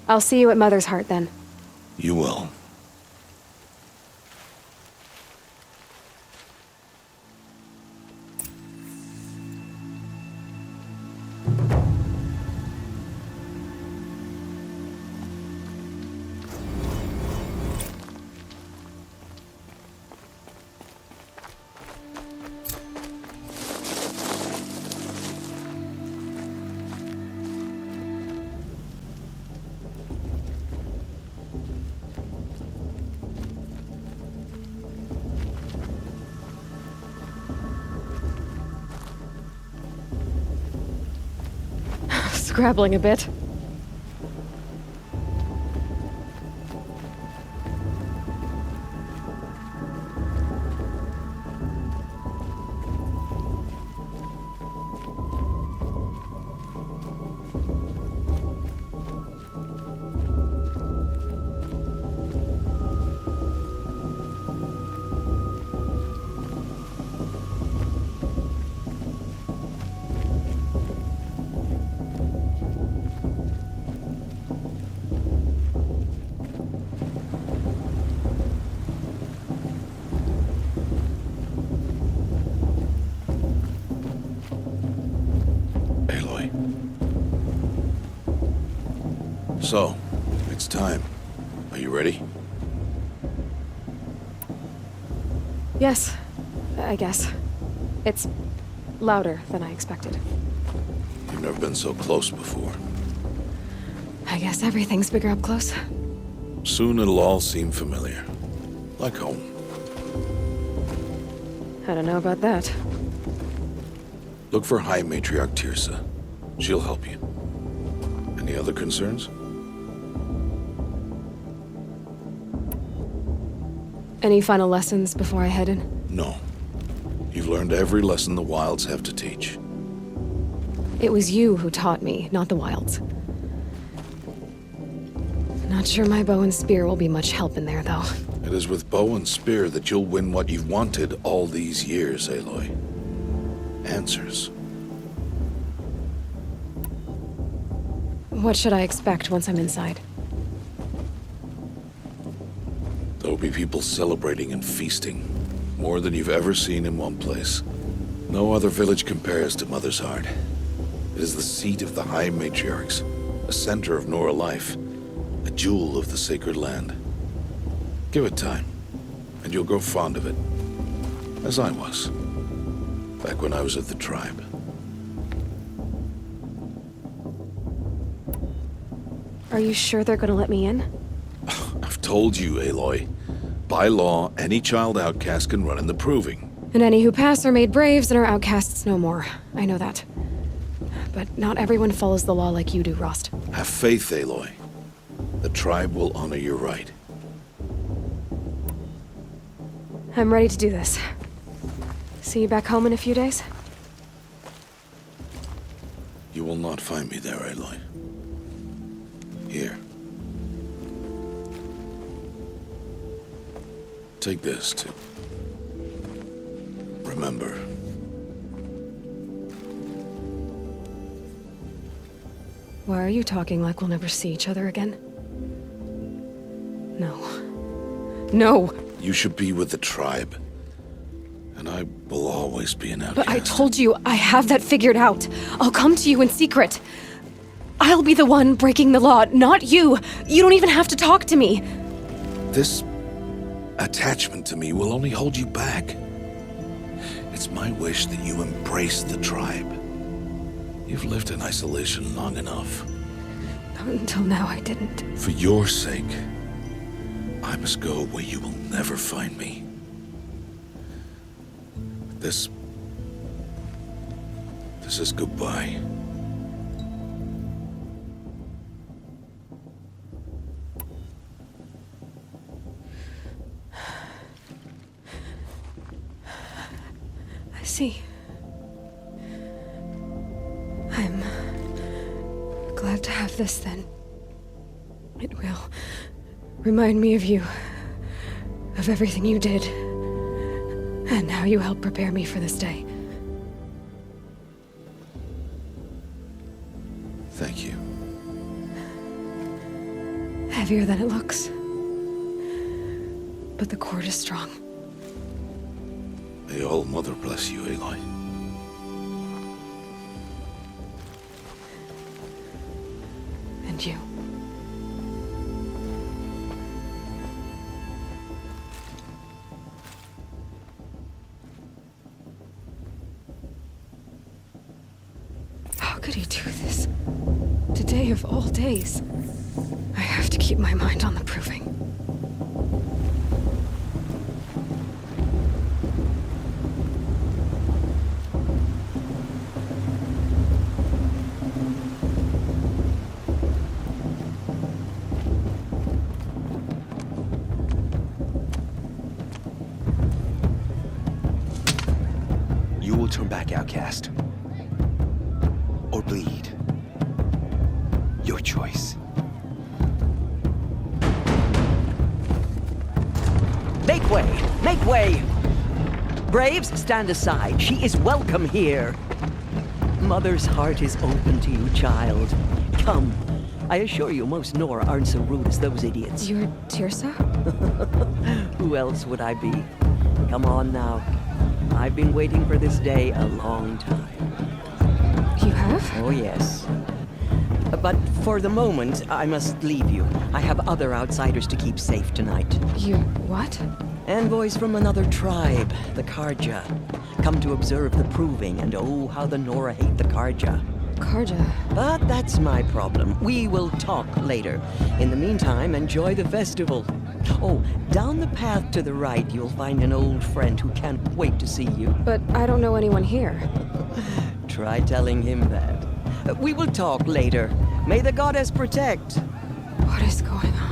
I'll see you at Mother's Heart then. You will. Scrabbling a bit. So, it's time. Are you ready? Yes, I guess. It's louder than I expected. You've never been so close before. I guess everything's bigger up close. Soon it'll all seem familiar. Like home. I don't know about that. Look for High Matriarch Tirsa. She'll help you. Any other concerns? Any final lessons before I head in? No. You've learned every lesson the Wilds have to teach. It was you who taught me, not the Wilds. Not sure my bow and spear will be much help in there, though. It is with bow and spear that you'll win what you've wanted all these years, Aloy. Answers. What should I expect once I'm inside? There'll be people celebrating and feasting. More than you've ever seen in one place. No other village compares to Mother's Heart. It is the seat of the High Matriarchs, a center of Nora life, a jewel of the sacred land. Give it time, and you'll grow fond of it. As I was, back when I was at the tribe. Are you sure they're gonna let me in? I've told you, Aloy. By law, any child outcast can run in the proving. And any who pass are made braves and are outcasts no more. I know that. But not everyone follows the law like you do, Rost. Have faith, Aloy. The tribe will honor your right. I'm ready to do this. See you back home in a few days? You will not find me there, Aloy. Here. Take this, too. Remember. Why are you talking like we'll never see each other again? No. No! You should be with the tribe. And I will always be an outcast. But I told you, I have that figured out. I'll come to you in secret. I'll be the one breaking the law, not you. You don't even have to talk to me. This attachment to me will only hold you back. It's my wish that you embrace the tribe. You've lived in isolation long enough. Until now, I didn't. For your sake, I must go where you will never find me. This is goodbye. I see. I'm glad to have this then. It will remind me of you, of everything you did, and how you helped prepare me for this day. Thank you. heavier than it looks. But the cord is strong. May All Mother bless you, Aloy. And you. How could he do this? Today of all days. I have to keep my mind on the proving. You will turn back, outcast. Or bleed. Your choice. Make way! Make way! Braves, stand aside. She is welcome here. Mother's heart is open to you, child. Come. I assure you, most Nora aren't so rude as those idiots. You're Tirsa? Who else would I be? Come on now. I've been waiting for this day a long time. You have? Oh, yes. But for the moment, I must leave you. I have other outsiders to keep safe tonight. You what? Envoys from another tribe, the Karja. Come to observe the proving, and oh, how the Nora hate the Karja. Karja. But that's my problem. We will talk later. In the meantime, enjoy the festival. Oh, down the path to the right, you'll find an old friend who can't wait to see you. But I don't know anyone here. Try telling him that. We will talk later. May the goddess protect. What is going on?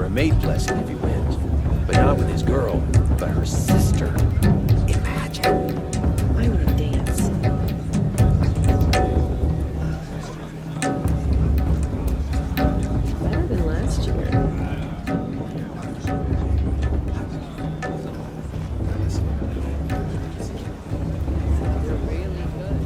Maid blessing if he wins, but not with his girl, but her sister. Imagine. I want to dance. Better than last year. You're really good.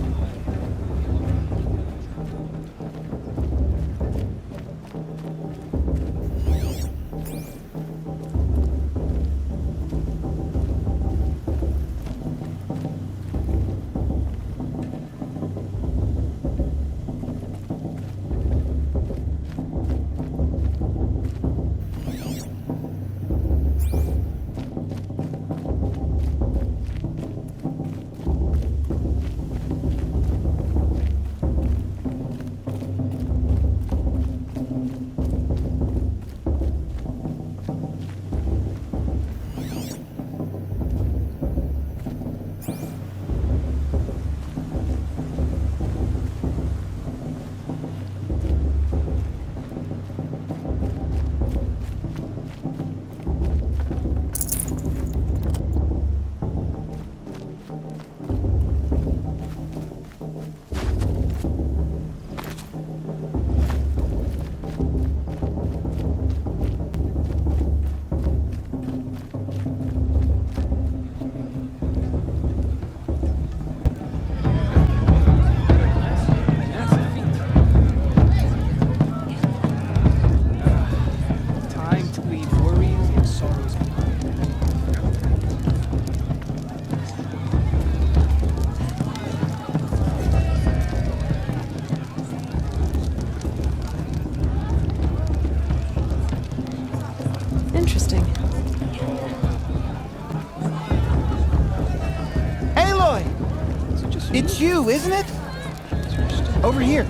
Interesting. Aloy! It's you, isn't it? Over here.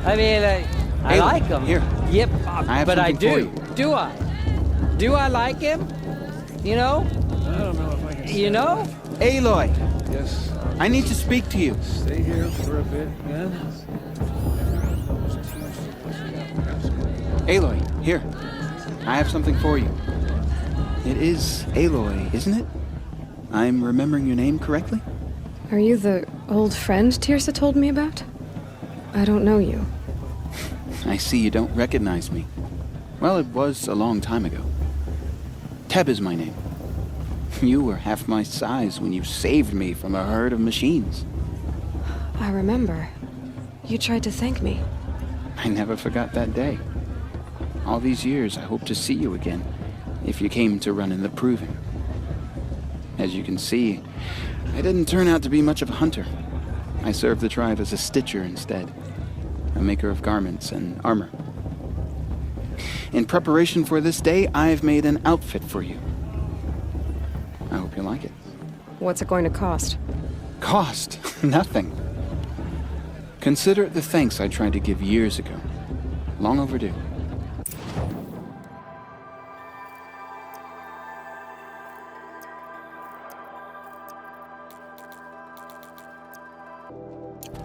I mean, I Hey, like him. here. Yep, I have but I something for do. you. Do I? Do I like him? You know? I don't know if I can. You know? Aloy, Yes. I need to speak to you. Stay here for a bit, yeah? Aloy, here. I have something for you. It is Aloy, isn't it? I'm remembering your name correctly? Are you the old friend Tirsa told me about? I don't know you. I see you don't recognize me. Well, it was a long time ago. Teb is my name. You were half my size when you saved me from a herd of machines. I remember. You tried to thank me. I never forgot that day. All these years, I hope to see you again, if you came to run in the Proving. As you can see, I didn't turn out to be much of a hunter. I served the tribe as a stitcher instead, a maker of garments and armor. In preparation for this day, I've made an outfit for you. I hope you like it. What's it going to cost? Cost? Nothing. Consider it the thanks I tried to give years ago. Long overdue.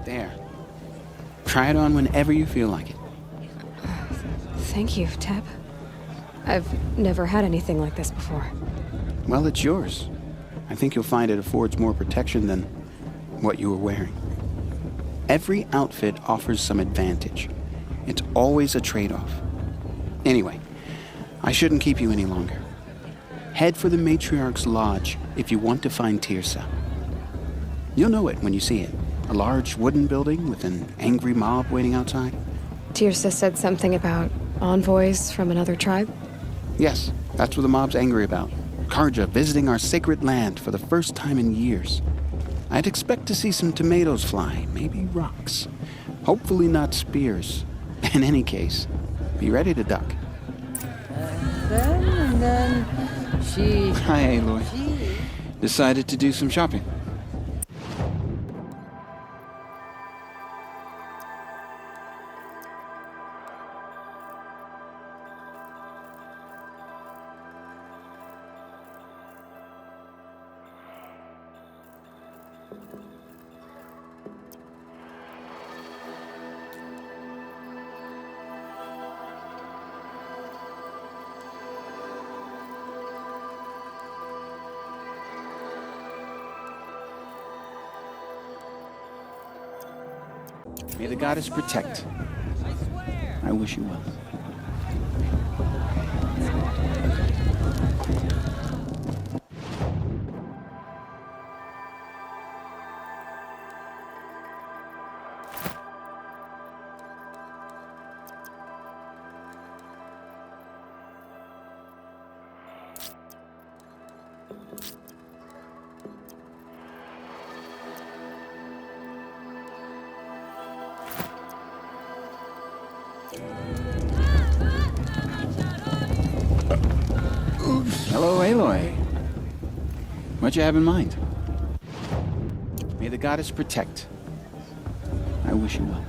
There. Try it on whenever you feel like it. Thank you, Teb. I've never had anything like this before. Well, it's yours. I think you'll find it affords more protection than what you were wearing. Every outfit offers some advantage. It's always a trade-off. Anyway, I shouldn't keep you any longer. Head for the Matriarch's Lodge if you want to find Tirsa. You'll know it when you see it. A large wooden building with an angry mob waiting outside. Tirsa said something about envoys from another tribe. Yes, that's what the mob's angry about. Karja visiting our sacred land for the first time in years. I'd expect to see some tomatoes fly, maybe rocks. Hopefully not spears. In any case, be ready to duck. Then she... Hi, Aloy. Decided to do some shopping. May the goddess protect. I wish you well. Hello, Aloy. What you have in mind? May the goddess protect. I wish you well.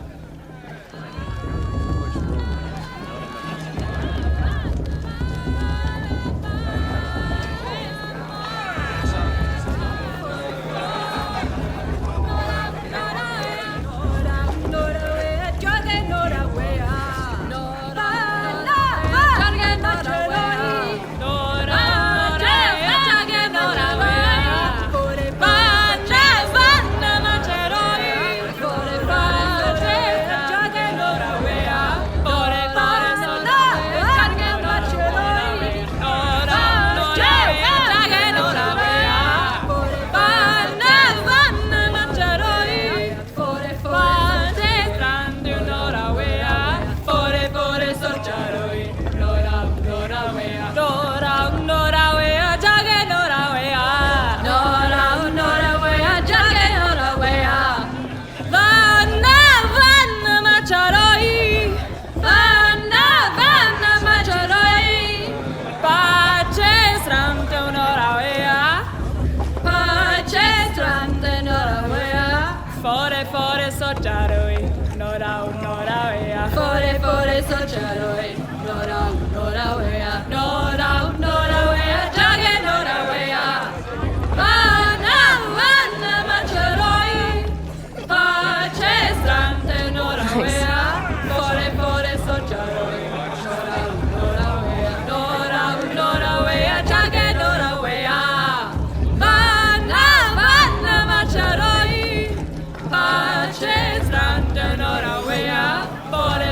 fore sojaroi, nora nora wea. Fore sojaroi, nora nora wea. Nora nora wea, jage nora wea. Vana macharoi, pace strante nora wea. Fore sojaroi, nora wea. Nora nora wea, jage nora wea. Vana macharoi, pace strante nora wea. Fore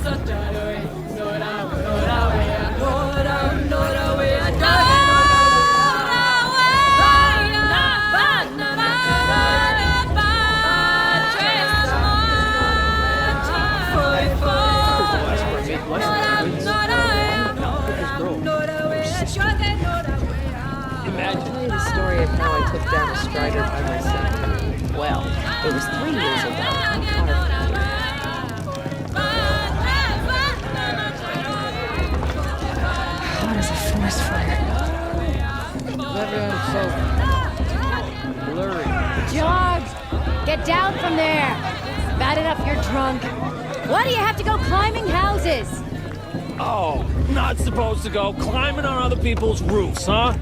sojaroi, nora nora wea. Nora nora wea, jage I'll tell you the story of how I took down a strider by myself. Well, it was 3 years ago. Not far from here. Hot as a forest fire. Everyone's so blurry. George, get down from there. Bad enough you're drunk. Why do you have to go climbing houses? Oh, not supposed to go climbing on other people's roofs, huh?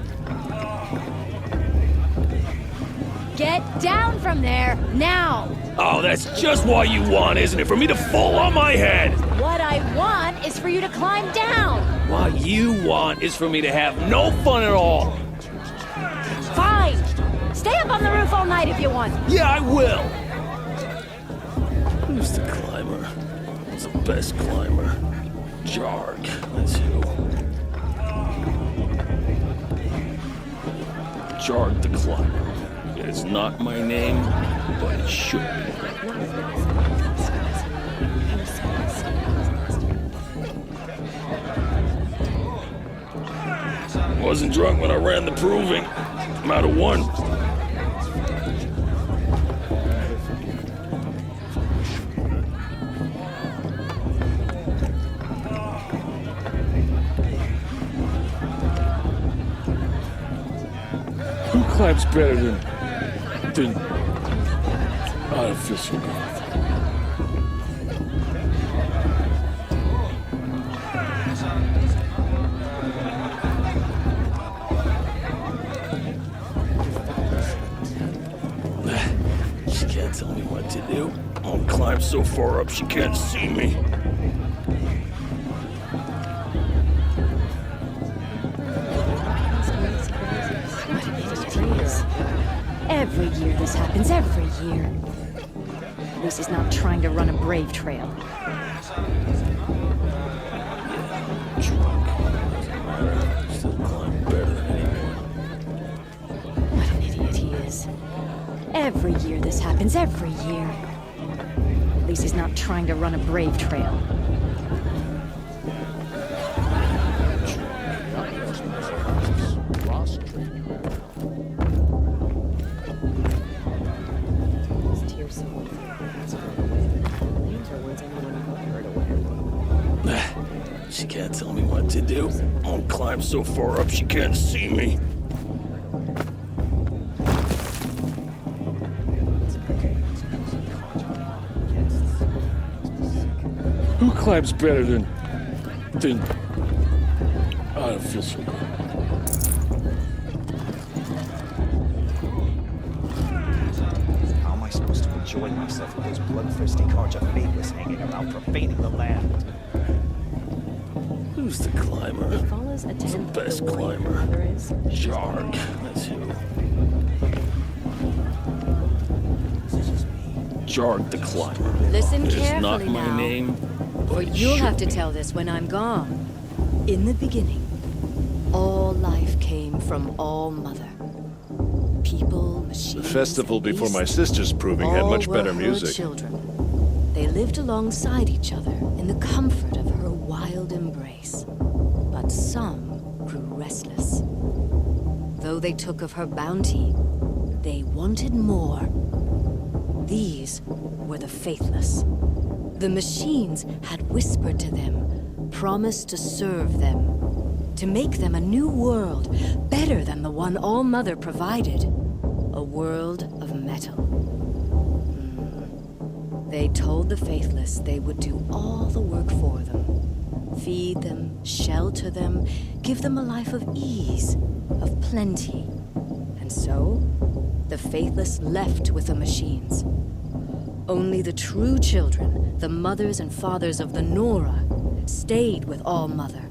Get down from there, now. Oh, that's just what you want, isn't it? For me to fall on my head. What I want is for you to climb down. What you want is for me to have no fun at all. Fine. Stay up on the roof all night if you want. Yeah, I will. Who's the climber? Who's the best climber? Jarg, that's who. Jarg the climber. It's not my name, but it should be. Wasn't drunk when I ran the proving. I'm out of 1. Who climbs better than... I don't feel so good. She can't tell me what to do. I'll climb so far up she can't see me. Every year this happens, every year. Lucy's not trying to run a brave trail. Still climb better than anyone. What an idiot he is. Every year this happens, every year. Lucy's not trying to run a brave trail. She can't tell me what to do. I'll climb so far up she can't see me. Who climbs better than... I don't feel so good. How am I supposed to enjoy myself with those bloodthirsty cards of faithless hanging around profaning the land? Who's the climber? It follows a Who's the 10th best of the warrior climber? mother is. Jarg, that's who. Jarg the climber. Listen It's carefully not my now. name, For but it you'll should have to be. tell this when I'm gone. In the beginning, all life came from All Mother. People, machines, The festival before my beasts, sister's proving had all much were better her music. children. They lived alongside each other in the comfort of her wild embrace. But some grew restless. Though they took of her bounty, they wanted more. These were the faithless. The machines had whispered to them, promised to serve them, to make them a new world, better than the one All-Mother provided. A world of metal. They told the faithless they would do all the work for them. Feed them, shelter them, give them a life of ease, of plenty. And so, the faithless left with the machines. Only the true children, the mothers and fathers of the Nora, stayed with All-Mother.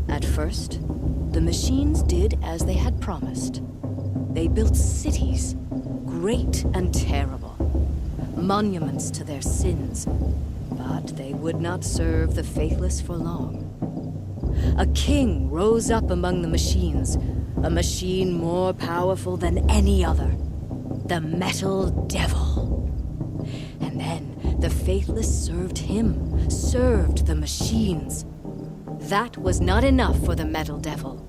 At first, the machines did as they had promised. They built cities, great and terrible, monuments to their sins, but they would not serve the faithless for long. A king rose up among the machines, a machine more powerful than any other, the Metal Devil. And then the faithless served him, served the machines. That was not enough for the Metal Devil.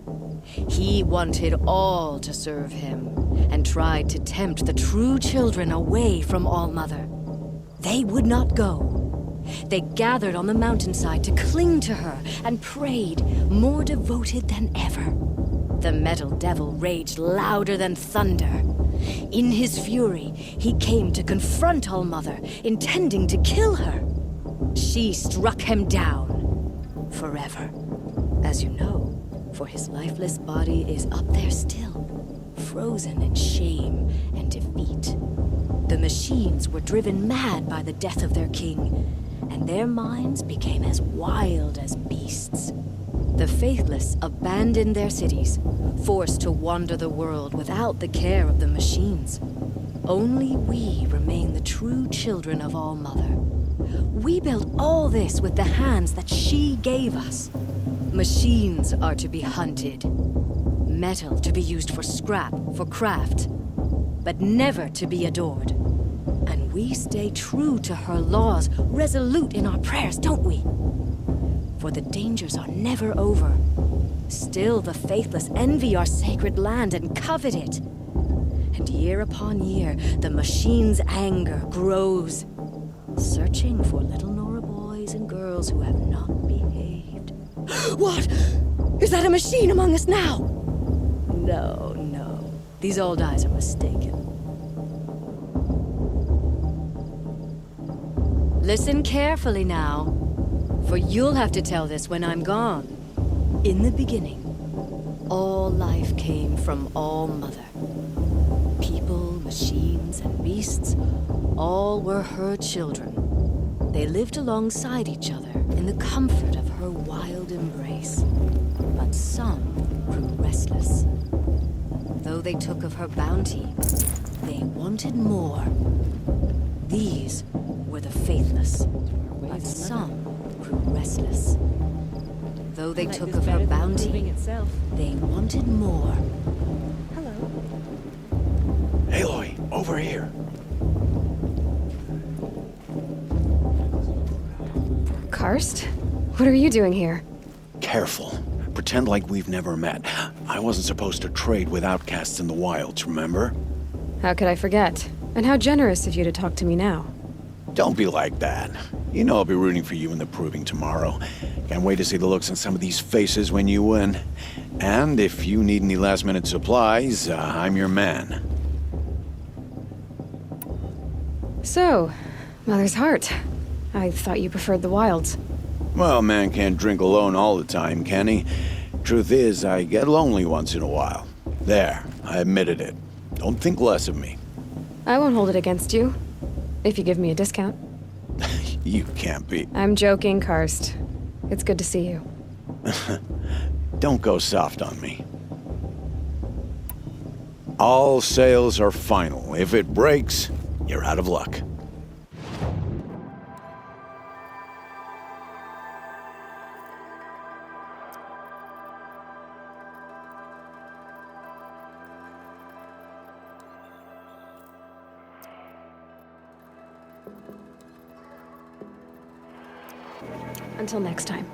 He wanted all to serve him, and tried to tempt the true children away from All-Mother. They would not go. They gathered on the mountainside to cling to her and prayed, more devoted than ever. The Metal Devil raged louder than thunder. In his fury, he came to confront All-Mother, intending to kill her. She struck him down, forever. As you know, for his lifeless body is up there still, frozen in shame and defeat. The machines were driven mad by the death of their king, and their minds became as wild as beasts. The faithless abandoned their cities, forced to wander the world without the care of the machines. Only we remain the true children of All-Mother. We built all this with the hands that she gave us. Machines are to be hunted. Metal to be used for scrap, for craft, but never to be adored. And we stay true to her laws, resolute in our prayers, don't we? For the dangers are never over. Still the faithless envy our sacred land and covet it. And year upon year, the machine's anger grows, searching for little Nora boys and girls who have not behaved. What? Is that a machine among us now? No, no. These old eyes are mistaken. Listen carefully now, for you'll have to tell this when I'm gone. In the beginning, all life came from All-Mother. People, machines, and beasts, all were her children. They lived alongside each other in the comfort of her wild embrace. But some grew restless. Though they took of her bounty, they wanted more. These were the faithless, but some grew restless. Though they took of her bounty, they wanted more. Hello. Aloy, over here. Karst? What are you doing here? Careful. Pretend like we've never met. I wasn't supposed to trade with outcasts in the wilds, remember? How could I forget? And how generous of you to talk to me now. Don't be like that. You know I'll be rooting for you in the proving tomorrow. Can't wait to see the looks on some of these faces when you win. And if you need any last-minute supplies, I'm your man. So, Mother's Heart. I thought you preferred the wilds. Well, man can't drink alone all the time, can he? Truth is, I get lonely once in a while. There, I admitted it. Don't think less of me. I won't hold it against you, if you give me a discount. You can't be. I'm joking, Karst. It's good to see you. Don't go soft on me. All sales are final. If it breaks, you're out of luck. Until next time.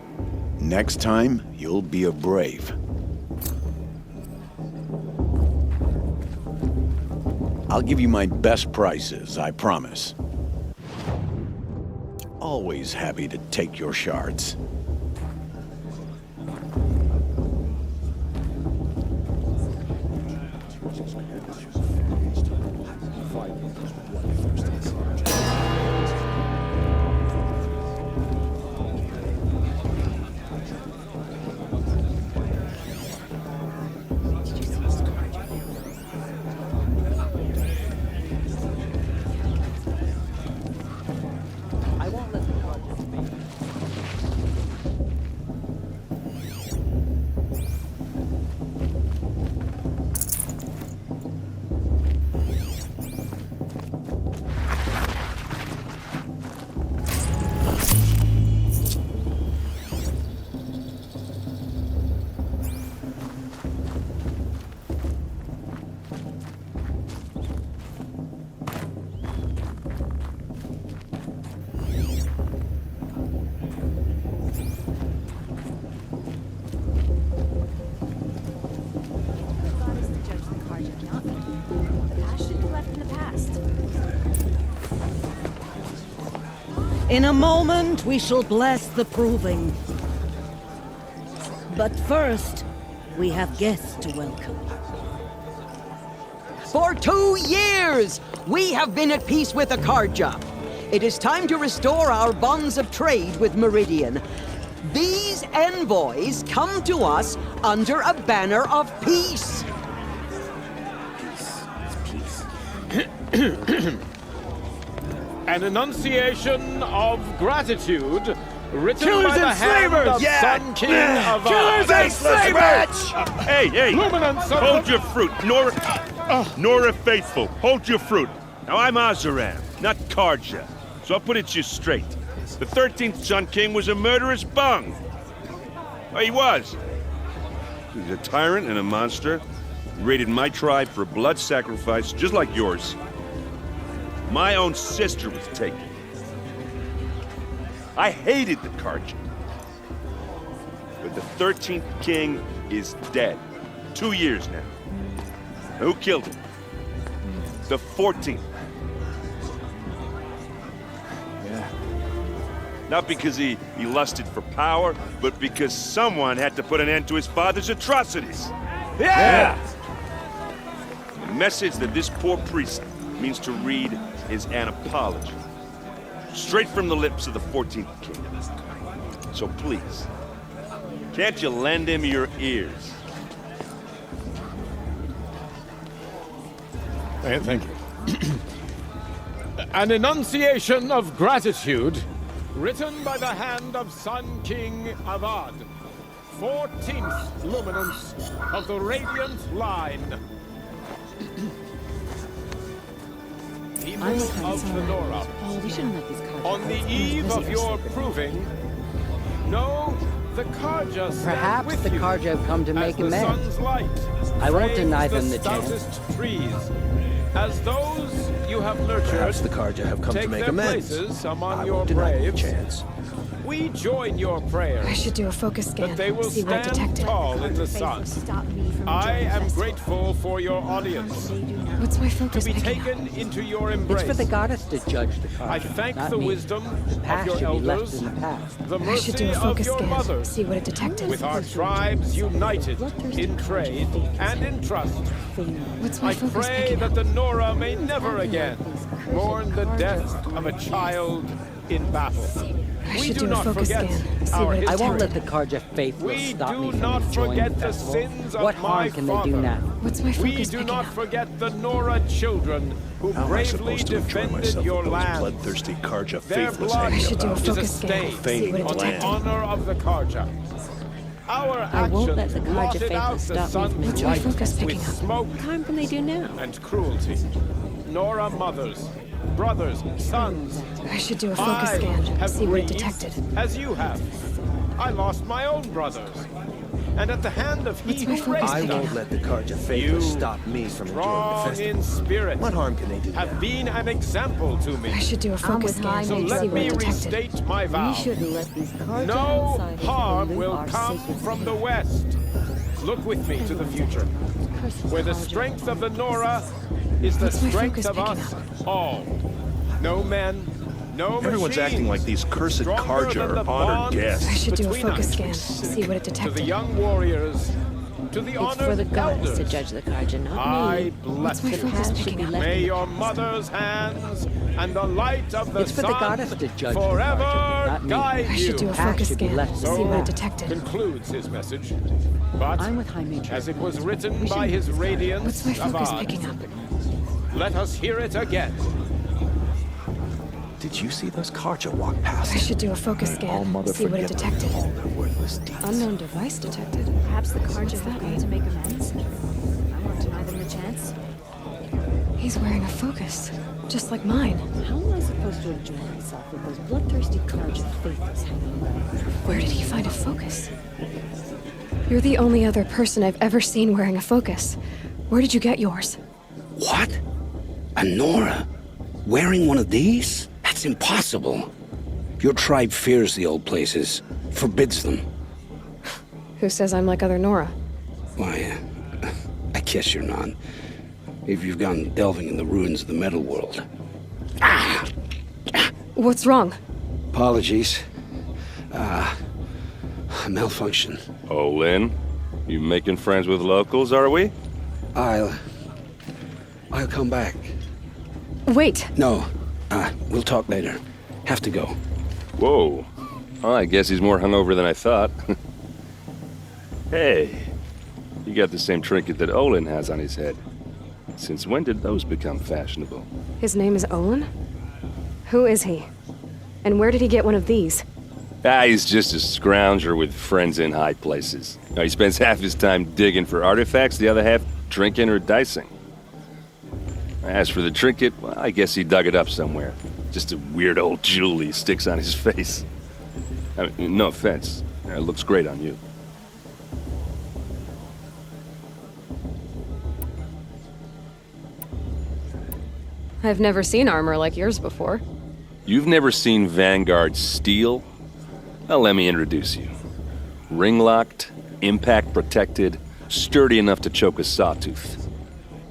Next time, you'll be a brave. I'll give you my best prices, I promise. Always happy to take your shards. In a moment, we shall bless the proving. But first, we have guests to welcome. For 2 years, we have been at peace with Akarja. It is time to restore our bonds of trade with Meridian. These envoys come to us under a banner of peace. An enunciation of gratitude written Killers by the and hand slavers! of Sun King of Killers and slavers! Hey, hey! Luminance of Hold the- your fruit, Nora Faithful. Hold your fruit. Now I'm Azaram, not Karja, so I'll put it you straight. The 13th Sun King was a murderous bung. Oh, he was. He was a tyrant and a monster. He raided my tribe for a blood sacrifice, just like yours. My own sister was taken. I hated the Karja. But the 13th king is dead. 2 years now. Who killed him? The 14th. Yeah. Not because he lusted for power, but because someone had to put an end to his father's atrocities. Yeah! The message that this poor priest means to read is an apology. Straight from the lips of the 14th king. So please, can't you lend him your ears? Thank you. An enunciation of gratitude written by the hand of Sun King Avad, 14th luminance of the Radiant Line. People of the Nora, on the eve of your proving, know the Karja stand Perhaps with the you Karja have come to as make the amends. sun's light I won't frames deny them the chance. stoutest trees, as those you have nurtured. Perhaps the Karja have come take to make their amends. places among I your won't deny them the braves. chance. We join your prayers. I should do a focus scan. That they will See what I stand detected. tall in the sun. I am grateful for your audience. What's my To focus be picking up? taken into your It's embrace. for the goddess to judge the Karja, I thank not the me. wisdom The of past your should be left elders, in the past. the I should mercy do a of focus your scan. mothers, See what it detected. with our tribes united in trade and in trust. What's my I focus pray picking that up? the Nora may never again mourn the death of a child in battle. I We should do do a not focus forget scan. See our what it I won't let detected. the Karja faithful We stop do me from not enjoying forget the the festival. sins of What my harm can they do father. now? What's my We focus do picking not up? forget the Nora children who How am I bravely supposed to enjoy defended myself your with those land. bloodthirsty Karja Their faithless blood I should do a is a focus scan. stain See Feigning what it on the detected. honor of the Karja. Our I won't let actions the Karja blotted faithful out the stop me from sun's What's my light focus picking with up? smoke What harm can they do now? and cruelty. Nora mothers, brothers, sons, I should do a focus I scan. have See what it grieved detected. as you have. I lost my own brothers. And at the hand of he What's my who focus raised I picking won't up? let the Karja faithless You, stop me from enjoying the strong festival. in spirit, What harm can they do have now? been an example to me. I should do a focus scan. So See let what me it detected. restate my vow. We shouldn't let these Karja No outsiders harm pollute will our come sacred from the space. west. Look with me to the future, where the strength of the Nora is the What's my strength focus of picking us all. No men, no Everyone's acting like these cursed stronger Karja than are the honored bonds guests. I should do a between focus us. scan. See what it To the detected. young warriors, to the It's honored for the goddess elders, to judge the Karja, not I me. bless What's my you. focus past should picking be up? left May in the your past. mother's hands and the light of the It's for the sun goddess to judge the forever Karja, not me. guide I should do you. a Past focus should be scan. left See So what it detected. concludes his message. But I'm with High Matriarch. as it was written We by shouldn't his let this Karja- radiance What's my focus Avad, picking up? let us hear it again. Did you see those Karja walk past? I should do a focus All scan. mother See what it forget them, detected. all their worthless deeds. Unknown device detected. Perhaps the What's Karja that have come mean? to make amends. I won't deny them the chance. He's wearing a focus, just like mine. How am I supposed to enjoy myself with those bloodthirsty Karja faithless hanging around? Where did he find a focus? You're the only other person I've ever seen wearing a focus. Where did you get yours? What? A Nora? Wearing one of these? That's impossible. Your tribe fears the old places, forbids them. Who says I'm like other Nora? Why, I guess you're not. If you've gone delving in the ruins of the metal world. What's wrong? Apologies. Malfunction. Olin, you making friends with locals, are we? I'll come back. Wait! No. We'll talk later. Have to go. Whoa. Well, I guess he's more hungover than I thought. Hey, you got the same trinket that Olin has on his head. Since when did those become fashionable? His name is Olin? Who is he? And where did he get one of these? He's just a scrounger with friends in high places. He spends half his time digging for artifacts, the other half drinking or dicing. As for the trinket, well, I guess he dug it up somewhere. Just a weird old jewel he sticks on his face. I mean, no offense. It looks great on you. I've never seen armor like yours before. You've never seen Vanguard steel? Well, let me introduce you. Ring-locked, impact-protected, sturdy enough to choke a sawtooth.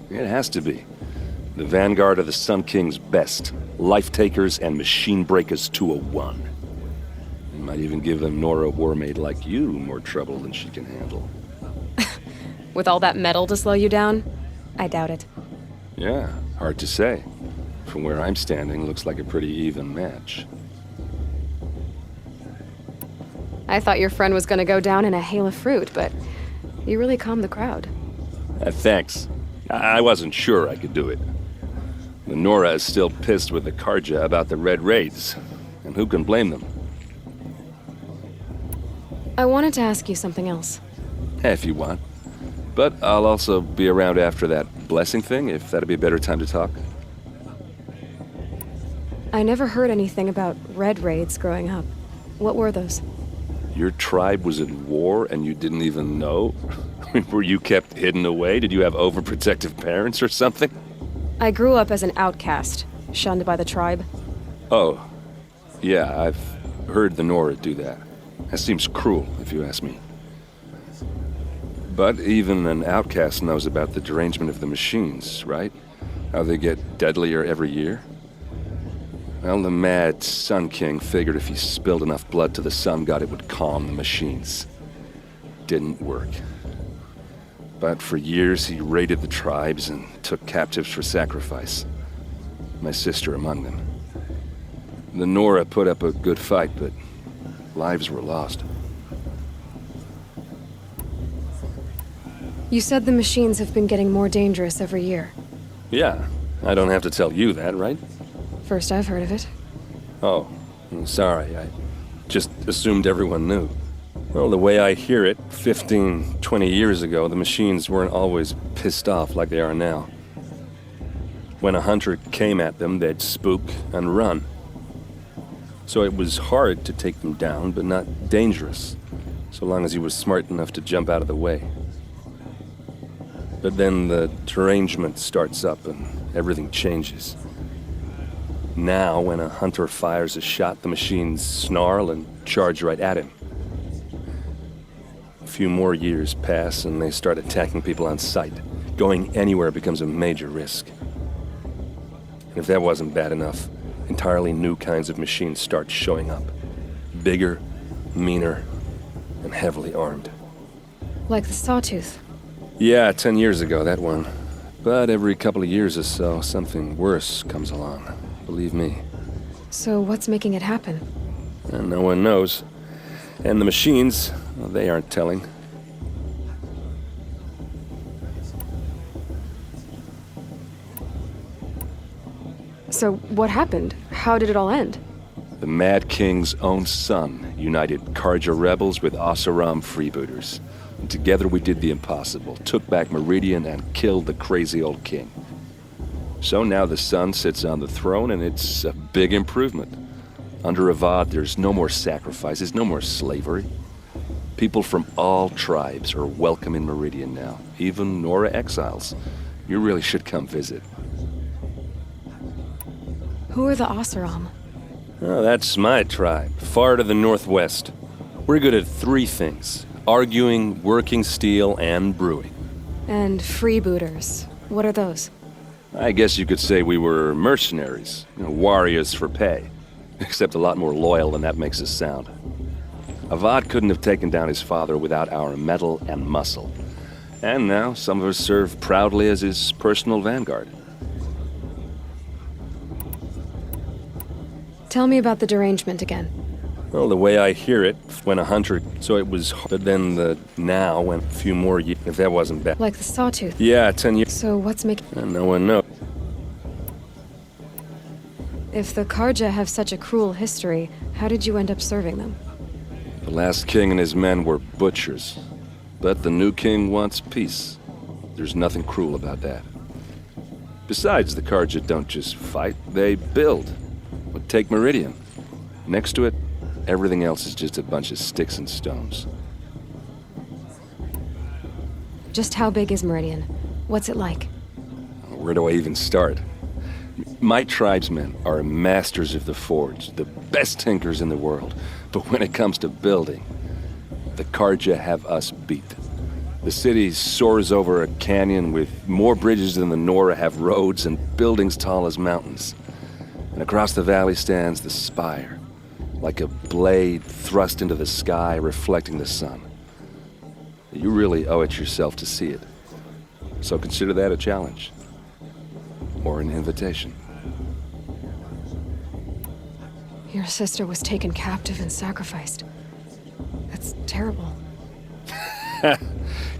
It has to be. The Vanguard of the Sun King's best. Life-takers and machine breakers to a one. You might even give a Nora warmaid like you more trouble than she can handle. With all that metal to slow you down? I doubt it. Yeah, hard to say. From where I'm standing, looks like a pretty even match. I thought your friend was gonna go down in a hail of fruit, but you really calmed the crowd. Thanks. I wasn't sure I could do it. The Nora is still pissed with the Karja about the Red Raids, and who can blame them? I wanted to ask you something else. If you want. But I'll also be around after that blessing thing, if that'd be a better time to talk. I never heard anything about Red Raids growing up. What were those? Your tribe was at war and you didn't even know? Were you kept hidden away? Did you have overprotective parents or something? I grew up as an outcast, shunned by the tribe. Oh, yeah, I've heard the Nora do that. That seems cruel, if you ask me. But even an outcast knows about the derangement of the machines, right? How they get deadlier every year? Well, the mad Sun King figured if he spilled enough blood to the Sun God, it would calm the machines. Didn't work. But for years, he raided the tribes and took captives for sacrifice. My sister among them. The Nora put up a good fight, but lives were lost. You said the machines have been getting more dangerous every year. Yeah, I don't have to tell you that, right? First I've heard of it. Oh, I'm sorry. I just assumed everyone knew. Well, the way I hear it, 15, 20 years ago, the machines weren't always pissed off like they are now. When a hunter came at them, they'd spook and run. So it was hard to take them down, but not dangerous, so long as he was smart enough to jump out of the way. But then the derangement starts up and everything changes. Now, when a hunter fires a shot, the machines snarl and charge right at him. A few more years pass and they start attacking people on sight. Going anywhere becomes a major risk. And if that wasn't bad enough, entirely new kinds of machines start showing up. Bigger, meaner, and heavily armed. Like the Sawtooth. Yeah, 10 years ago, that one. But every couple of years or so, something worse comes along. Believe me. So what's making it happen? And no one knows. And the machines, well, they aren't telling. So what happened? How did it all end? The Mad King's own son united Karja rebels with Oseram freebooters. And together we did the impossible, took back Meridian and killed the crazy old king. So now the son sits on the throne and it's a big improvement. Under Avad, there's no more sacrifices, no more slavery. People from all tribes are welcome in Meridian now, even Nora exiles. You really should come visit. Who are the Oseram? Oh, that's my tribe, far to the northwest. We're good at 3 things: arguing, working steel, and brewing. And freebooters. What are those? I guess you could say we were mercenaries, warriors for pay. except a lot more loyal than that makes us sound. Avad couldn't have taken down his father without our metal and muscle. And now some of us serve proudly as his personal vanguard. Tell me about the derangement again. Well, the way I hear it, when a hunter, so it was, but then the now went a few more years, if that wasn't bad. Like the sawtooth? Yeah, 10 years. So what's making... No one knows. If the Karja have such a cruel history, how did you end up serving them? The last king and his men were butchers. But the new king wants peace. There's nothing cruel about that. Besides, the Karja don't just fight, they build. But take Meridian. Next to it, everything else is just a bunch of sticks and stones. Just how big is Meridian? What's it like? Where do I even start? My tribesmen are masters of the forge, the best tinkers in the world. But when it comes to building, the Karja have us beat. The city soars over a canyon with more bridges than the Nora have roads and buildings tall as mountains. And across the valley stands the spire, like a blade thrust into the sky reflecting the sun. You really owe it yourself to see it. So consider that a challenge. Or an invitation. Your sister was taken captive and sacrificed. That's terrible.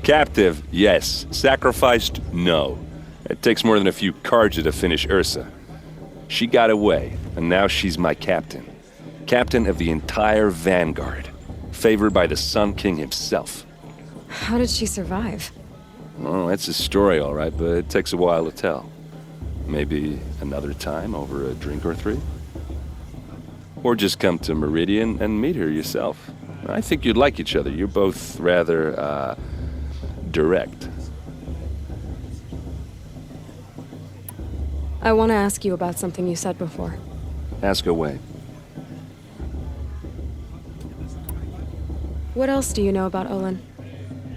Captive, yes. Sacrificed, no. It takes more than a few Karja to finish Ursa. She got away, and now she's my captain. Captain of the entire vanguard. Favored by the Sun King himself. How did she survive? Oh, that's a story, all right, but it takes a while to tell. Maybe another time over a drink or three? Or just come to Meridian and meet her yourself. I think you'd like each other. You're both rather, direct. I want to ask you about something you said before. Ask away. What else do you know about Olin?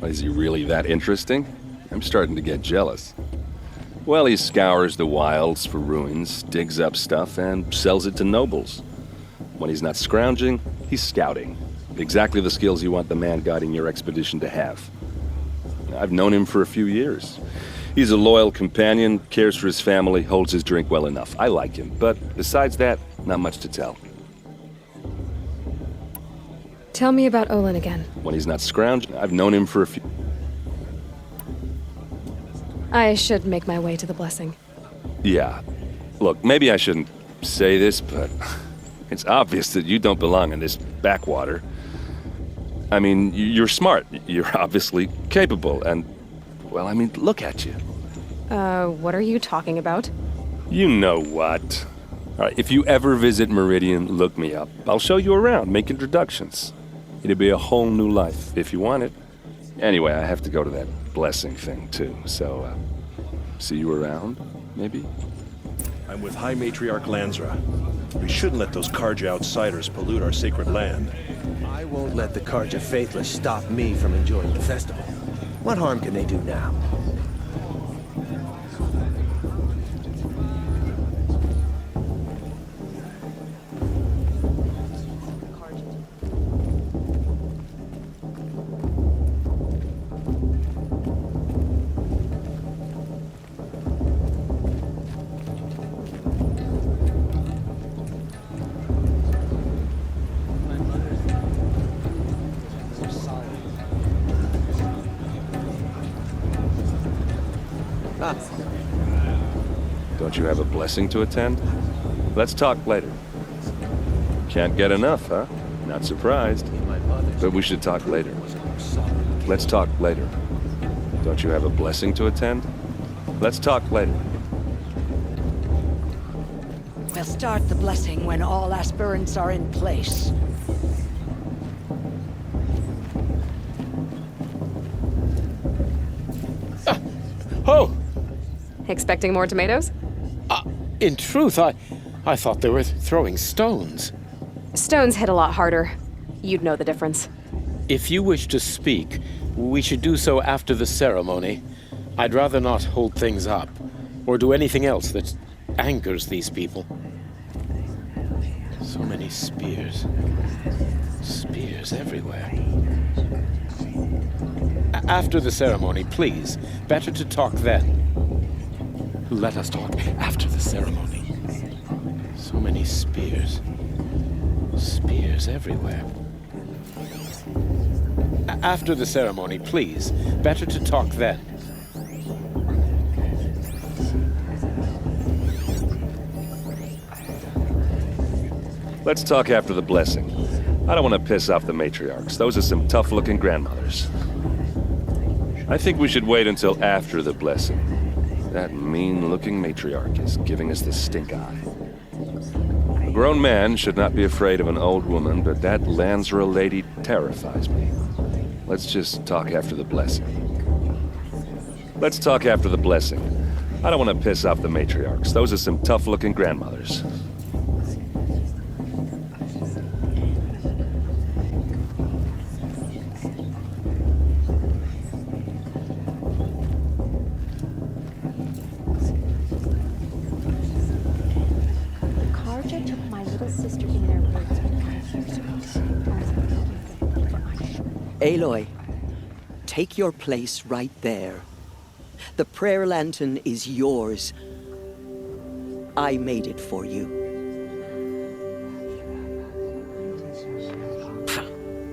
Is he really that interesting? I'm starting to get jealous. Well, he scours the wilds for ruins, digs up stuff, and sells it to nobles. When he's not scrounging, he's scouting. Exactly the skills you want the man guiding your expedition to have. I've known him for a few years. He's a loyal companion, cares for his family, holds his drink well enough. I like him, but besides that, not much to tell. Tell me about Olin again. When he's not scrounging, I've known him for a few... I should make my way to the blessing. Yeah. Look, maybe I shouldn't say this, but it's obvious that you don't belong in this backwater. I mean, you're smart. You're obviously capable, and, well, I mean, look at you. What are you talking about? You know what. All right, if you ever visit Meridian, look me up. I'll show you around, make introductions. It'll be a whole new life, if you want it. Anyway, I have to go to that blessing thing, too, so, see you around, maybe? I'm with High Matriarch Lansra. We shouldn't let those Karja outsiders pollute our sacred land. I won't let the Karja faithless stop me from enjoying the festival. What harm can they do now? Don't you have a blessing to attend? Let's talk later. Can't get enough, huh? Not surprised. But we should talk later. Let's talk later. Don't you have a blessing to attend? Let's talk later. We'll start the blessing when all aspirants are in place. Oh! Expecting more tomatoes? In truth, I thought they were throwing stones. Stones hit a lot harder. You'd know the difference. If you wish to speak, we should do so after the ceremony. I'd rather not hold things up, or do anything else that angers these people. So many spears. Spears everywhere. After the ceremony, please. Better to talk then. Let us talk after the ceremony. So many spears. Spears everywhere. After the ceremony, please. Better to talk then. Let's talk after the blessing. I don't want to piss off the matriarchs. Those are some tough-looking grandmothers. I think we should wait until after the blessing. That mean-looking matriarch is giving us the stink eye. A grown man should not be afraid of an old woman, but that Lansra lady terrifies me. Let's just talk after the blessing. Let's talk after the blessing. I don't want to piss off the matriarchs. Those are some tough-looking grandmothers. Aloy, take your place right there. The prayer lantern is yours. I made it for you.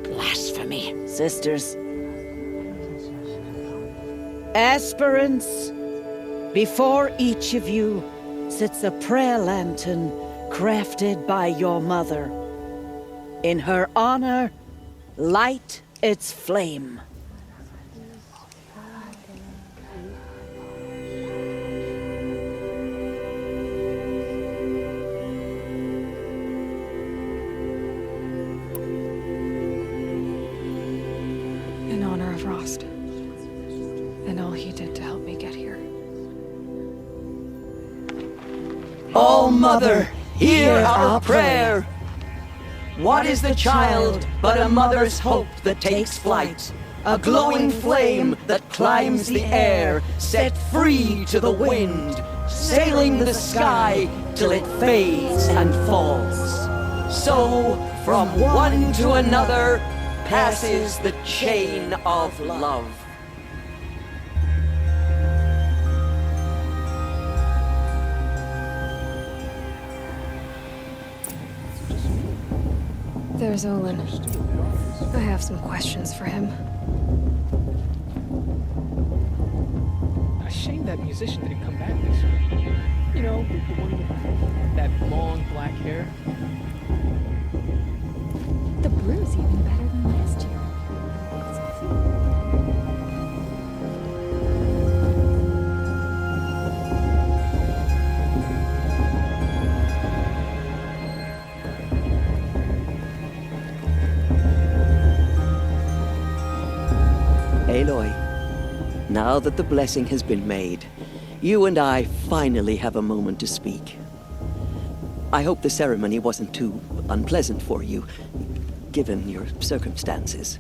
Blasphemy, sisters. Aspirants, before each of you sits a prayer lantern crafted by your mother. In her honor, light its flame. In honor of Rost, and all he did to help me get here. Oh, Mother, hear our prayer! What is the child but a mother's hope that takes flight? A glowing flame that climbs the air, set free to the wind, sailing the sky till it fades and falls. So, from one to another, passes the chain of love. There's Olin. I have some questions for him. A shame that musician didn't come back this year. You know, the one with that long black hair. The brew's even better than last year. Aloy, now that the blessing has been made, you and I finally have a moment to speak. I hope the ceremony wasn't too unpleasant for you, given your circumstances.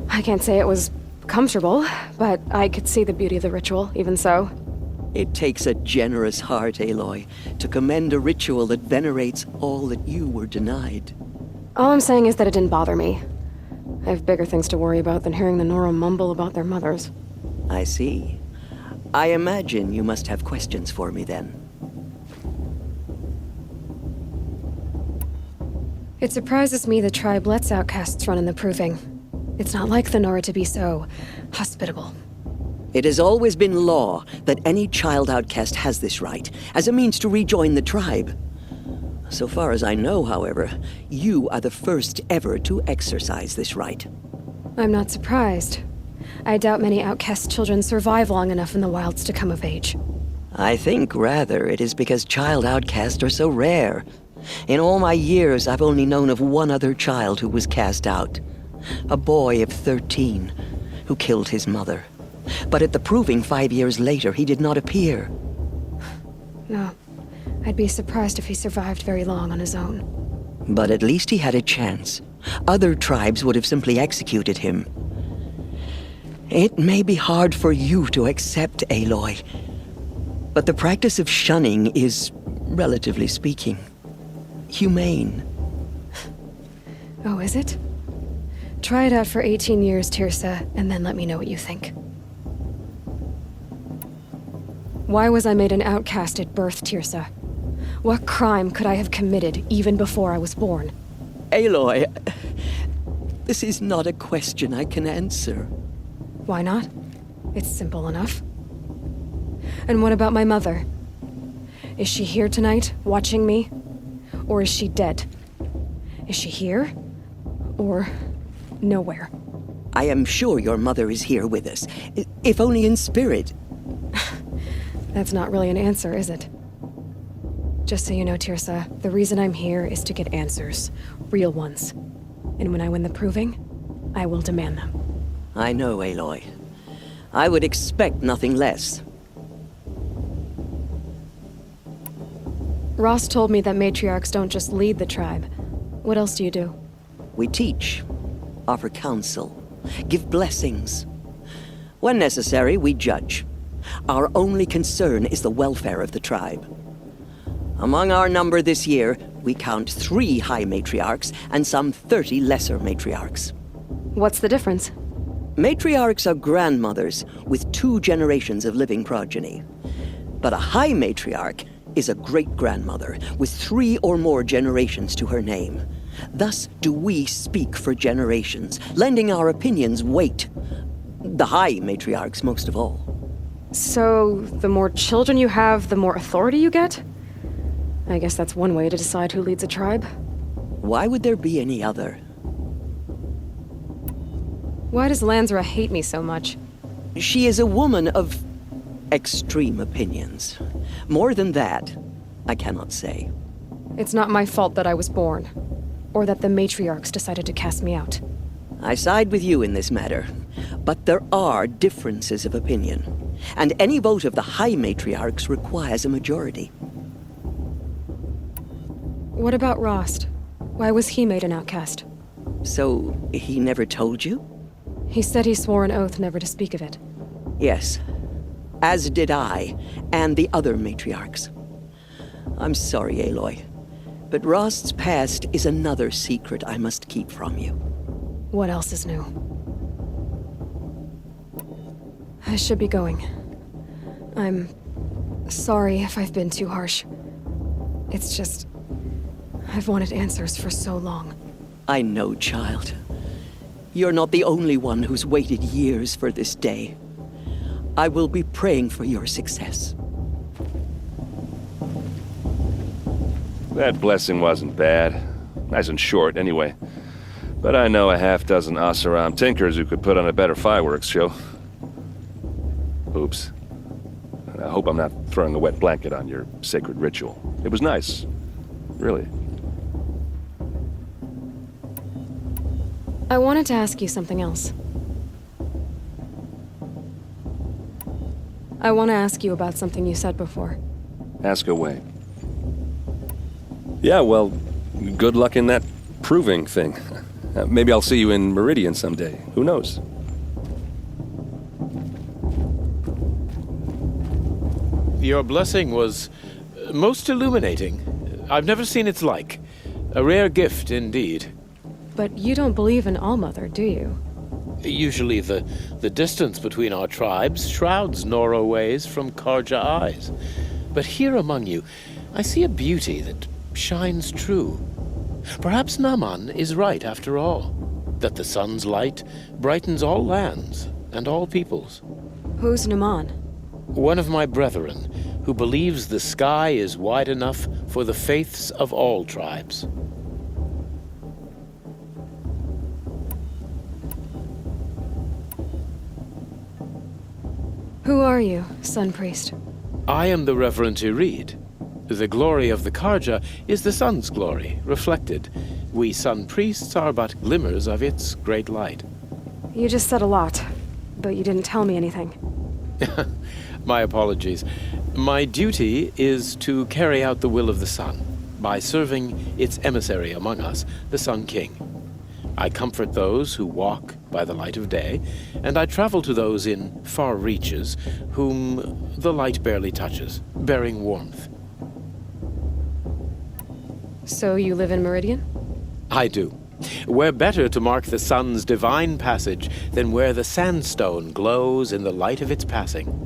I can't say it was comfortable, but I could see the beauty of the ritual, even so. It takes a generous heart, Aloy, to commend a ritual that venerates all that you were denied. All I'm saying is that it didn't bother me. I have bigger things to worry about than hearing the Nora mumble about their mothers. I see. I imagine you must have questions for me then. It surprises me the tribe lets outcasts run in the proving. It's not like the Nora to be so hospitable. It has always been law that any child outcast has this right, as a means to rejoin the tribe. So far as I know, however, you are the first ever to exercise this right. I'm not surprised. I doubt many outcast children survive long enough in the wilds to come of age. I think, rather, it is because child outcasts are so rare. In all my years, I've only known of one other child who was cast out. A boy of 13, who killed his mother. But at the proving 5 years later, he did not appear. No. I'd be surprised if he survived very long on his own. But at least he had a chance. Other tribes would have simply executed him. It may be hard for you to accept, Aloy, but the practice of shunning is relatively speaking, humane. Oh, is it? Try it out for 18 years, Tirsa, and then let me know what you think. Why was I made an outcast at birth, Tirsa? What crime could I have committed even before I was born? Aloy, this is not a question I can answer. Why not? It's simple enough. And what about my mother? Is she here tonight, watching me? Or is she dead? Is she here? Or nowhere? I am sure your mother is here with us, if only in spirit. That's not really an answer, is it? Just so you know, Tirsa, the reason I'm here is to get answers. Real ones. And when I win the proving, I will demand them. I know, Aloy. I would expect nothing less. Ross told me that matriarchs don't just lead the tribe. What else do you do? We teach, offer counsel, give blessings. When necessary, we judge. Our only concern is the welfare of the tribe. Among our number this year, we count 3 high matriarchs and some 30 lesser matriarchs. What's the difference? Matriarchs are grandmothers with 2 generations of living progeny. But a high matriarch is a great-grandmother with 3 or more generations to her name. Thus do we speak for generations, lending our opinions weight. The high matriarchs most of all. So, the more children you have, the more authority you get? I guess that's one way to decide who leads a tribe. Why would there be any other? Why does Lansra hate me so much? She is a woman of extreme opinions. More than that, I cannot say. It's not my fault that I was born, or that the matriarchs decided to cast me out. I side with you in this matter, but there are differences of opinion, and any vote of the high matriarchs requires a majority. What about Rost? Why was he made an outcast? So, he never told you? He said he swore an oath never to speak of it. Yes, as did I, and the other matriarchs. I'm sorry, Aloy, but Rost's past is another secret I must keep from you. What else is new? I should be going. I'm sorry if I've been too harsh. It's just, I've wanted answers for so long. I know, child. You're not the only one who's waited years for this day. I will be praying for your success. That blessing wasn't bad. Nice and short, anyway. But I know a half-dozen Oseram tinkers who could put on a better fireworks show. Oops. I hope I'm not throwing a wet blanket on your sacred ritual. It was nice. Really. I wanted to ask you something else. I want to ask you about something you said before. Ask away. Yeah, well, good luck in that proving thing. Maybe I'll see you in Meridian someday. Who knows? Your blessing was most illuminating. I've never seen its like. A rare gift indeed. But you don't believe in Allmother, do you? Usually the distance between our tribes shrouds Nora ways from Karja eyes. But here among you, I see a beauty that shines true. Perhaps Naman is right after all, that the sun's light brightens all lands and all peoples. Who's Naman? One of my brethren, who believes the sky is wide enough for the faiths of all tribes. Who are you, Sun Priest? I am the Reverend Irid. The glory of the Karja is the sun's glory, reflected. We Sun Priests are but glimmers of its great light. You just said a lot, but you didn't tell me anything. My apologies. My duty is to carry out the will of the sun, by serving its emissary among us, the Sun King. I comfort those who walk by the light of day, and I travel to those in far reaches whom the light barely touches, bearing warmth. So you live in Meridian? I do. Where better to mark the sun's divine passage than where the sandstone glows in the light of its passing?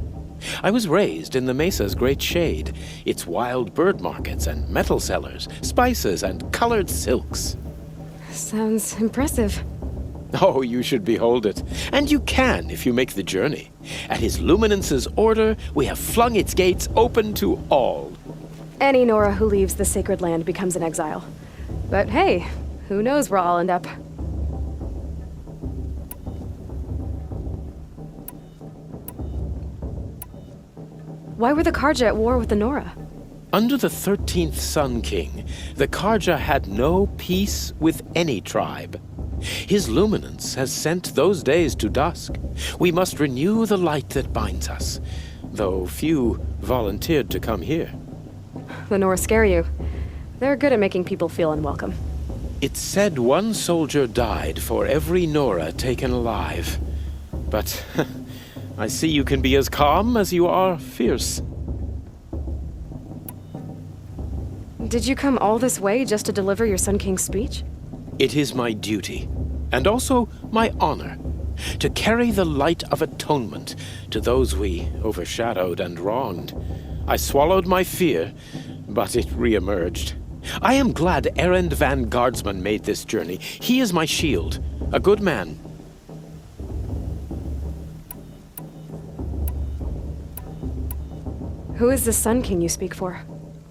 I was raised in the mesa's great shade, its wild bird markets and metal cellars, spices and colored silks. Sounds impressive. Oh, you should behold it. And you can if you make the journey. At his luminance's order, we have flung its gates open to all. Any Nora who leaves the sacred land becomes an exile. But hey, who knows where I'll end up. Why were the Karja at war with the Nora? Under the 13th Sun King, the Karja had no peace with any tribe. His luminance has sent those days to dusk. We must renew the light that binds us, though few volunteered to come here. The Nora scare you. They're good at making people feel unwelcome. It's said one soldier died for every Nora taken alive. But I see you can be as calm as you are fierce. Did you come all this way just to deliver your Sun King's speech? It is my duty, and also my honor, to carry the light of atonement to those we overshadowed and wronged. I swallowed my fear, but it re-emerged. I am glad Erend van Guardsman made this journey. He is my shield, a good man. Who is the Sun King you speak for?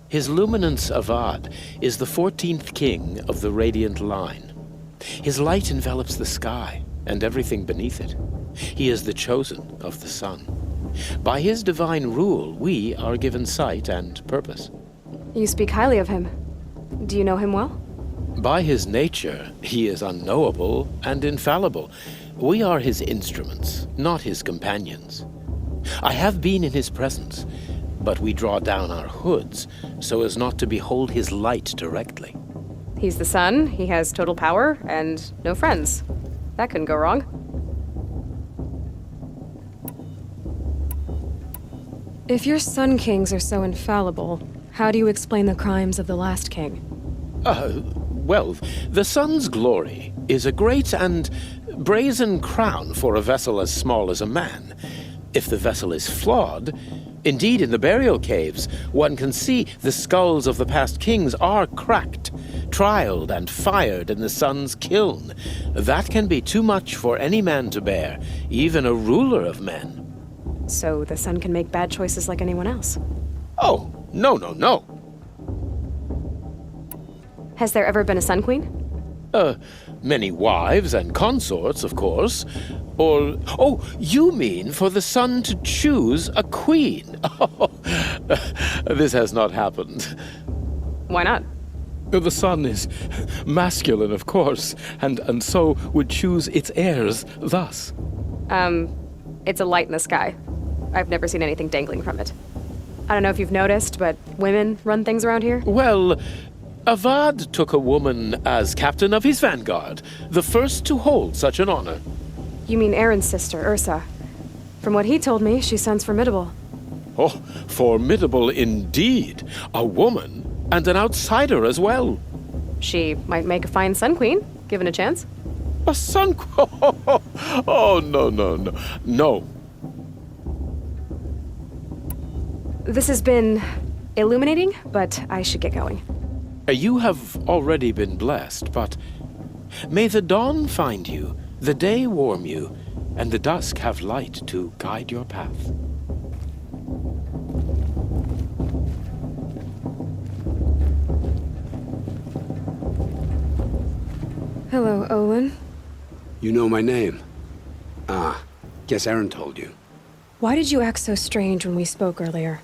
His luminance Avad is the 14th king of the Radiant Line. His light envelops the sky and everything beneath it. He is the chosen of the sun. By his divine rule, we are given sight and purpose. You speak highly of him. Do you know him well? By his nature, he is unknowable and infallible. We are his instruments, not his companions. I have been in his presence, but we draw down our hoods so as not to behold his light directly. He's the sun, he has total power, and no friends. That couldn't go wrong. If your Sun Kings are so infallible, how do you explain the crimes of the last king? Well, the sun's glory is a great and brazen crown for a vessel as small as a man. If the vessel is flawed, indeed in the burial caves, one can see the skulls of the past kings are cracked, trialed and fired in the sun's kiln. That can be too much for any man to bear, even a ruler of men. So the sun can make bad choices like anyone else? Oh, no. Has there ever been a Sun Queen? Many wives and consorts, of course. Or, oh, you mean for the sun to choose a queen? Oh, this has not happened. Why not? The sun is masculine, of course, and so would choose its heirs thus. It's a light in the sky. I've never seen anything dangling from it. I don't know if you've noticed, but women run things around here? Well, Avad took a woman as captain of his vanguard, the first to hold such an honor. You mean Aaron's sister, Ursa. From what he told me, she sounds formidable. Oh, formidable indeed. A woman, and an outsider as well. She might make a fine Sun Queen, given a chance. A Sun Queen? Oh, no. This has been illuminating, but I should get going. You have already been blessed, but may the dawn find you, the day warm you, and the dusk have light to guide your path. Hello, Olin. You know my name? Guess Aaron told you. Why did you act so strange when we spoke earlier?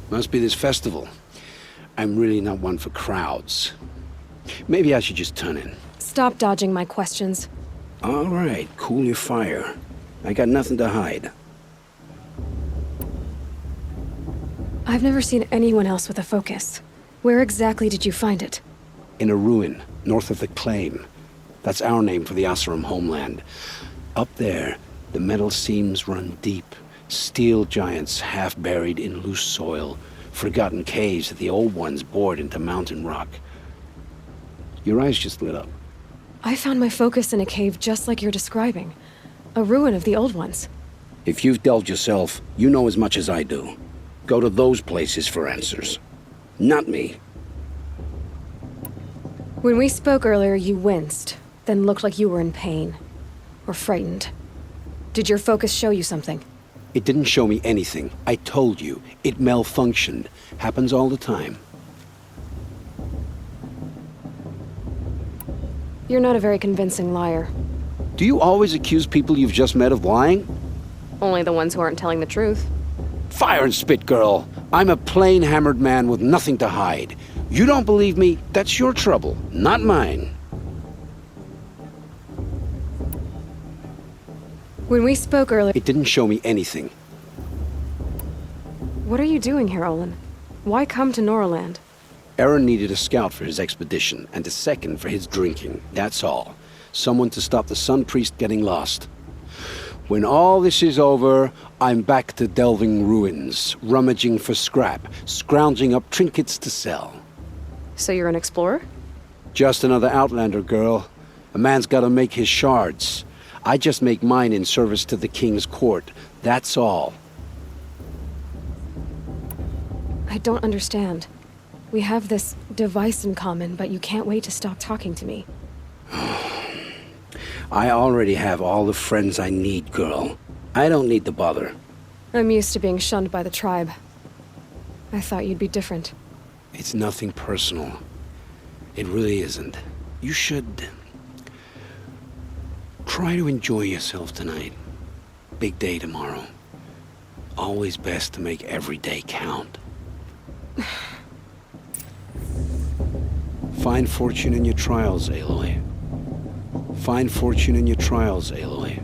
Must be this festival. I'm really not one for crowds. Maybe I should just turn in. Stop dodging my questions. All right, cool your fire. I got nothing to hide. I've never seen anyone else with a focus. Where exactly did you find it? In a ruin, north of the Claim. That's our name for the Oseram homeland. Up there, the metal seams run deep. Steel giants half buried in loose soil. Forgotten caves that the old ones bored into mountain rock. Your eyes just lit up. I found my focus in a cave just like you're describing. A ruin of the old ones. If you've delved yourself, you know as much as I do. Go to those places for answers. Not me. When we spoke earlier, you winced, then looked like you were in pain. Or frightened. Did your focus show you something? It didn't show me anything. I told you. It malfunctioned. Happens all the time. You're not a very convincing liar. Do you always accuse people you've just met of lying? Only the ones who aren't telling the truth. Fire and spit, girl. I'm a plain hammered man with nothing to hide. You don't believe me? That's your trouble, not mine. When we spoke earlier... It didn't show me anything. What are you doing here, Olin? Why come to Noraland? Aaron needed a scout for his expedition, and a second for his drinking. That's all. Someone to stop the Sun Priest getting lost. When all this is over, I'm back to delving ruins, rummaging for scrap, scrounging up trinkets to sell. So you're an explorer? Just another Outlander, girl. A man's gotta make his shards. I just make mine in service to the King's court. That's all. I don't understand. We have this device in common, but you can't wait to stop talking to me. I already have all the friends I need, girl. I don't need the bother. I'm used to being shunned by the tribe. I thought you'd be different. It's nothing personal. It really isn't. You should... try to enjoy yourself tonight. Big day tomorrow. Always best to make every day count. Find fortune in your trials, Aloy. Find fortune in your trials, Aloy.